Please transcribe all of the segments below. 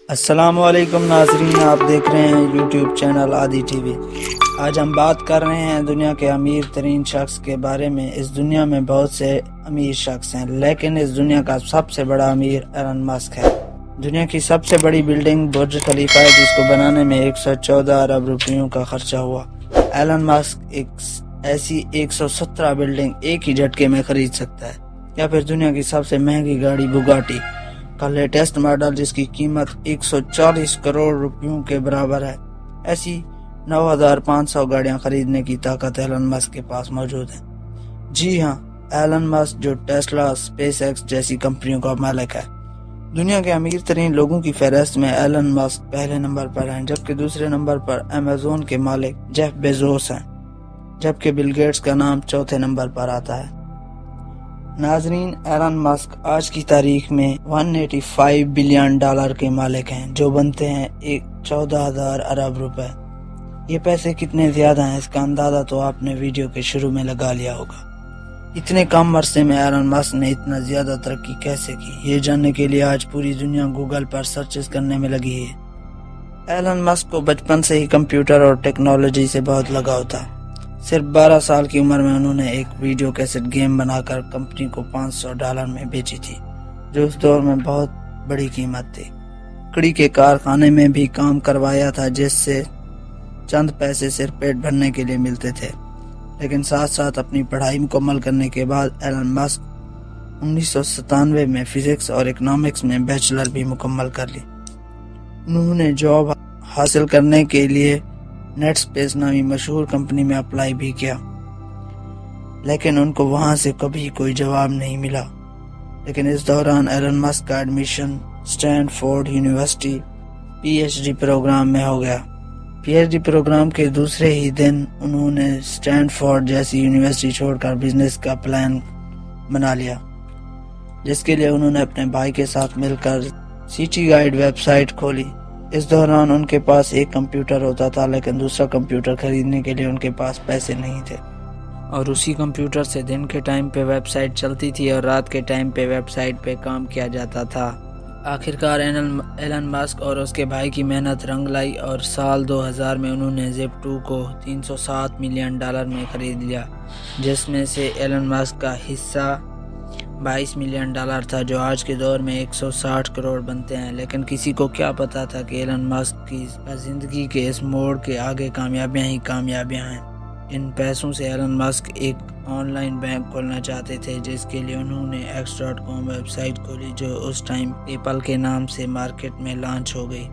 السلام علیکم ناظرین، آپ دیکھ رہے ہیں یوٹیوب چینل عادی ٹی وی۔ آج ہم بات کر رہے ہیں دنیا کے امیر ترین شخص کے بارے میں۔ اس دنیا میں بہت سے امیر شخص ہیں، لیکن اس دنیا کا سب سے بڑا امیر ایلن مسک ہے۔ دنیا کی سب سے بڑی بلڈنگ برج خلیفہ ہے، جس کو بنانے میں 114 ارب روپیوں کا خرچہ ہوا۔ ایلن مسک ایسی 117 بلڈنگ ایک ہی جھٹکے میں خرید سکتا ہے۔ یا پھر دنیا کی سب سے مہنگی گاڑی بگاٹی کا لیٹسٹ ماڈل، جس کی قیمت 140 کروڑ روپیوں کے برابر ہے۔ ایسی 9500 گاڑیاں خریدنے کی طاقت ایلن مسک کے پاس موجود ہے۔ جی ہاں، ایلن مسک جو ٹیسلا، اسپیس ایکس جیسی کمپنیوں کا مالک ہے۔ دنیا کے امیر ترین لوگوں کی فہرست میں ایلن مسک پہلے نمبر پر ہیں، جبکہ دوسرے نمبر پر ایمیزون کے مالک جیف بیزوس ہیں، جبکہ بل گیٹس کا نام چوتھے نمبر پر آتا ہے۔ ناظرین، ایلن مسک آج کی تاریخ میں 185 بلین ڈالر کے مالک ہیں، جو بنتے ہیں 14,000 ارب روپے۔ یہ پیسے کتنے زیادہ ہیں، اس کا اندازہ تو آپ نے ویڈیو کے شروع میں لگا لیا ہوگا۔ اتنے کم عرصے میں ایلن مسک نے اتنا زیادہ ترقی کیسے کی، یہ جاننے کے لیے آج پوری دنیا گوگل پر سرچز کرنے میں لگی ہے۔ ایلن مسک کو بچپن سے ہی کمپیوٹر اور ٹیکنالوجی سے بہت لگاؤ تھا۔ صرف 12 سال کی عمر میں انہوں نے ایک ویڈیو کیسٹ گیم بنا کر کمپنی کو $500 میں بیچی تھی، جو اس دور میں بہت بڑی قیمت تھی۔ لکڑی کے کارخانے میں بھی کام کروایا تھا، جس سے چند پیسے صرف پیٹ بھرنے کے لیے ملتے تھے۔ لیکن ساتھ ساتھ اپنی پڑھائی مکمل کرنے کے بعد ایلن مسک 1997 میں فزکس اور اکنامکس میں بیچلر بھی مکمل کر لی۔ انہوں نے جاب حاصل کرنے کے لیے نیٹ اسپیس نامی مشہور کمپنی میں اپلائی بھی کیا، لیکن ان کو وہاں سے کبھی کوئی جواب نہیں ملا۔ لیکن اس دوران ایلن مسک کا admission Stanford university PhD program میں ہو گیا۔ PhD پروگرام کے دوسرے ہی دن انہوں نے اسٹینڈ فورڈ جیسی یونیورسٹی چھوڑ کر بزنس کا پلان بنا لیا، جس کے لیے انہوں نے اپنے بھائی کے ساتھ مل کر سٹی گائیڈ ویب سائٹ کھولی۔ اس دوران ان کے پاس ایک کمپیوٹر ہوتا تھا، لیکن دوسرا کمپیوٹر خریدنے کے لیے ان کے پاس پیسے نہیں تھے، اور اسی کمپیوٹر سے دن کے ٹائم پہ ویب سائٹ چلتی تھی اور رات کے ٹائم پہ ویب سائٹ پہ کام کیا جاتا تھا۔ آخرکار ایلن مسک اور اس کے بھائی کی محنت رنگ لائی، اور سال 2000 میں انہوں نے Zip2 کو $307 ملین میں خرید لیا، جس میں سے ایلن مسک کا حصہ $22 ملین تھا، جو آج کے دور میں 160 کروڑ بنتے ہیں۔ لیکن کسی کو کیا پتا تھا کہ ایلن مسک کی زندگی کے اس موڑ کے آگے کامیابیاں ہی کامیابیاں ہیں۔ ان پیسوں سے ایلن مسک ایک آن لائن بینک کھولنا چاہتے تھے، جس کے لیے انہوں نے X.com ویب سائٹ کھولی، جو اس ٹائم پے پل کے نام سے مارکیٹ میں لانچ ہو گئی،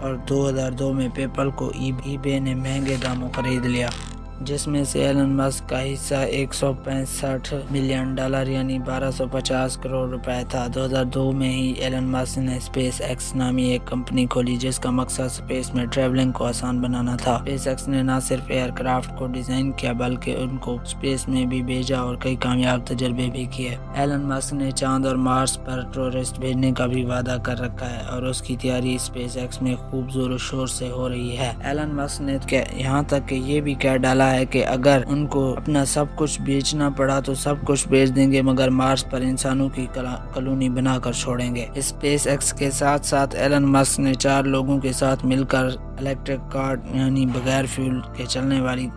اور 2002 میں پے پل کو ای بے نے مہنگے داموں خرید لیا، جس میں سے ایلن مسک کا حصہ $165 ملین یعنی 1250 کروڑ روپے تھا۔ 2002 میں ہی ایلن مسک نے اسپیس ایکس نامی ایک کمپنی کھولی، جس کا مقصد اسپیس میں ٹریولنگ کو آسان بنانا تھا۔ اسپیس ایکس نے نہ صرف ایئر کرافٹ کو ڈیزائن کیا، بلکہ ان کو اسپیس میں بھی بھیجا اور کئی کامیاب تجربے بھی کیے۔ ایلن مسک نے چاند اور مارس پر ٹورسٹ بھیجنے کا بھی وعدہ کر رکھا ہے، اور اس کی تیاری اسپیس ایکس میں خوب زور و شور سے ہو رہی ہے۔ ایلن مسک نے یہاں تک کہ یہ بھی کہہ ڈالا ہے کہ اگر ان کو اپنا سب کچھ بیچنا پڑا تو سب کچھ بیچ دیں گے، مگر مارس پر انسانوں کی کالونی بنا کر چھوڑیں گے۔ اسپیس ایکس کے ساتھ ساتھ ایلن مسک نے 4 لوگوں کے ساتھ مل کر الیکٹرک کار یعنی بغیر فیول کے چلنے والی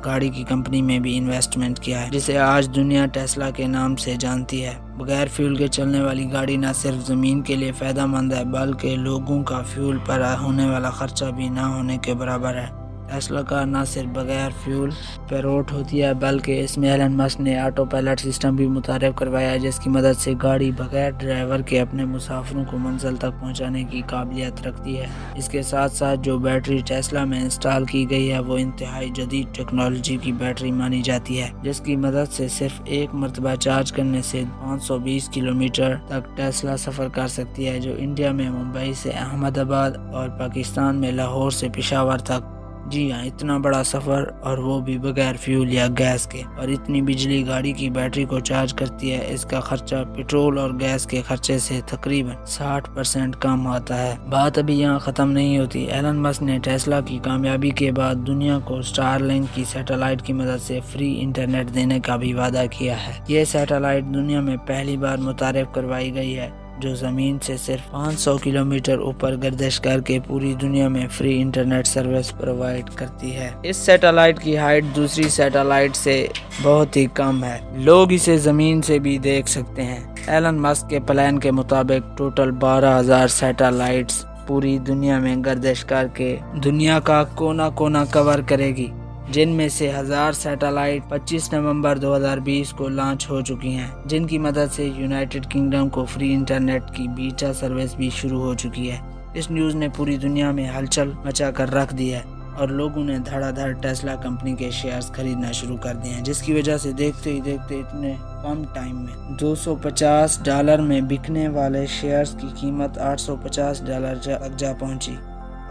گاڑی کی کمپنی میں بھی انویسٹمنٹ کیا ہے، جسے آج دنیا ٹیسلا کے نام سے جانتی ہے۔ بغیر فیول کے چلنے والی گاڑی نہ صرف زمین کے لیے فائدہ مند ہے، بلکہ لوگوں کا فیول پر ہونے والا خرچہ بھی نہ ہونے کے برابر ہے۔ ٹیسلا کار نہ صرف بغیر فیول پیروٹ ہوتی ہے، بلکہ اس میں ایلن مسک نے آٹو پائلٹ سسٹم بھی متعارف کروایا ہے، جس کی مدد سے گاڑی بغیر ڈرائیور کے اپنے مسافروں کو منزل تک پہنچانے کی قابلیت رکھتی ہے۔ اس کے ساتھ ساتھ جو بیٹری ٹیسلا میں انسٹال کی گئی ہے، وہ انتہائی جدید ٹیکنالوجی کی بیٹری مانی جاتی ہے، جس کی مدد سے صرف ایک مرتبہ چارج کرنے سے 520 کلومیٹر تک ٹیسلا سفر کر سکتی ہے، جو انڈیا میں ممبئی سے احمد آباد اور پاکستان میں لاہور سے پشاور تک۔ جی ہاں، اتنا بڑا سفر، اور وہ بھی بغیر فیول یا گیس کے، اور اتنی بجلی گاڑی کی بیٹری کو چارج کرتی ہے۔ اس کا خرچہ پیٹرول اور گیس کے خرچے سے تقریباً 60% کم ہوتا ہے۔ بات ابھی یہاں ختم نہیں ہوتی۔ ایلن مسک نے ٹیسلا کی کامیابی کے بعد دنیا کو اسٹار لنک کی سیٹلائٹ کی مدد سے فری انٹرنیٹ دینے کا بھی وعدہ کیا ہے۔ یہ سیٹلائٹ دنیا میں پہلی بار متعارف کروائی گئی ہے۔ جو زمین سے صرف 500 کلومیٹر اوپر گردش کر کے پوری دنیا میں فری انٹرنیٹ سروس پرووائڈ کرتی ہے۔ اس سیٹلائٹ کی ہائٹ دوسری سیٹلائٹ سے بہت ہی کم ہے، لوگ اسے زمین سے بھی دیکھ سکتے ہیں۔ ایلن مسک کے پلان کے مطابق ٹوٹل 12,000 سیٹلائٹس پوری دنیا میں گردش کر کے دنیا کا کونا کونا کور کرے گی، جن میں سے 1000 سیٹلائٹ 25 نومبر 2020 کو لانچ ہو چکی ہیں، جن کی مدد سے یونائٹڈ کنگڈم کو فری انٹرنیٹ کی بیٹا سروس بھی شروع ہو چکی ہے۔ اس نیوز نے پوری دنیا میں ہلچل مچا کر رکھ دی ہے اور لوگوں نے دھڑا دھڑ ٹیسلا کمپنی کے شیئرز خریدنا شروع کر دیے ہیں، جس کی وجہ سے دیکھتے ہی دیکھتے اتنے کم ٹائم میں $250 میں بکنے والے شیئرز کی قیمت $850 تک جا پہنچی،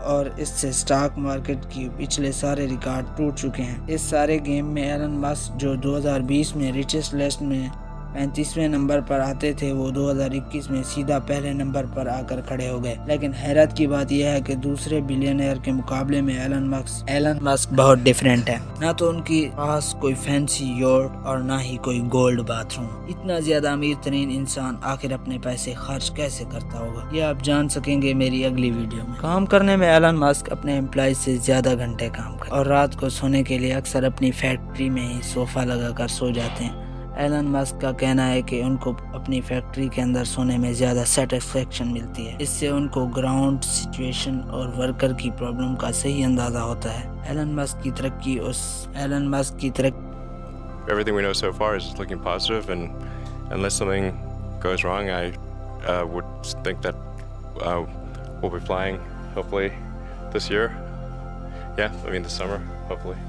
اور اس سے سٹاک مارکیٹ کی پچھلے سارے ریکارڈ ٹوٹ چکے ہیں۔ اس سارے گیم میں ایلن مسک جو 2020 میں ریچسٹ لسٹ میں 35ویں نمبر پر آتے تھے، وہ 2021 میں سیدھا پہلے نمبر پر آ کر کھڑے ہو گئے۔ لیکن حیرت کی بات یہ ہے کہ دوسرے بلینئر کے مقابلے میں ایلن مسک بہت ڈیفرنٹ ہے۔ نہ تو ان کے پاس کوئی فینسی یورٹ اور نہ ہی کوئی گولڈ باتھ روم۔ اتنا زیادہ امیر ترین انسان آخر اپنے پیسے خرچ کیسے کرتا ہوگا، یہ آپ جان سکیں گے میری اگلی ویڈیو میں۔ کام کرنے میں ایلن مسک اپنے امپلائیز سے زیادہ گھنٹے کام کرتے ہیں اور رات کو سونے کے لیے اکثر اپنی فیکٹری میں ہی صوفہ لگا کر سو جاتے ہیں۔ ایلن مسک کا کہنا ہے کہ ان کو اپنی فیکٹری کے اندر سونے میں زیادہ سیٹسفیکشن ملتی ہے، اس سے ان کو گراؤنڈ سچویشن اور ورکر کی پرابلم کا صحیح اندازہ ہوتا ہے۔ ایلن مسک کی ترقی Everything we know so far is looking positive, and unless something goes wrong, I would think that we'll be flying hopefully this year. Yeah, I mean this summer, hopefully.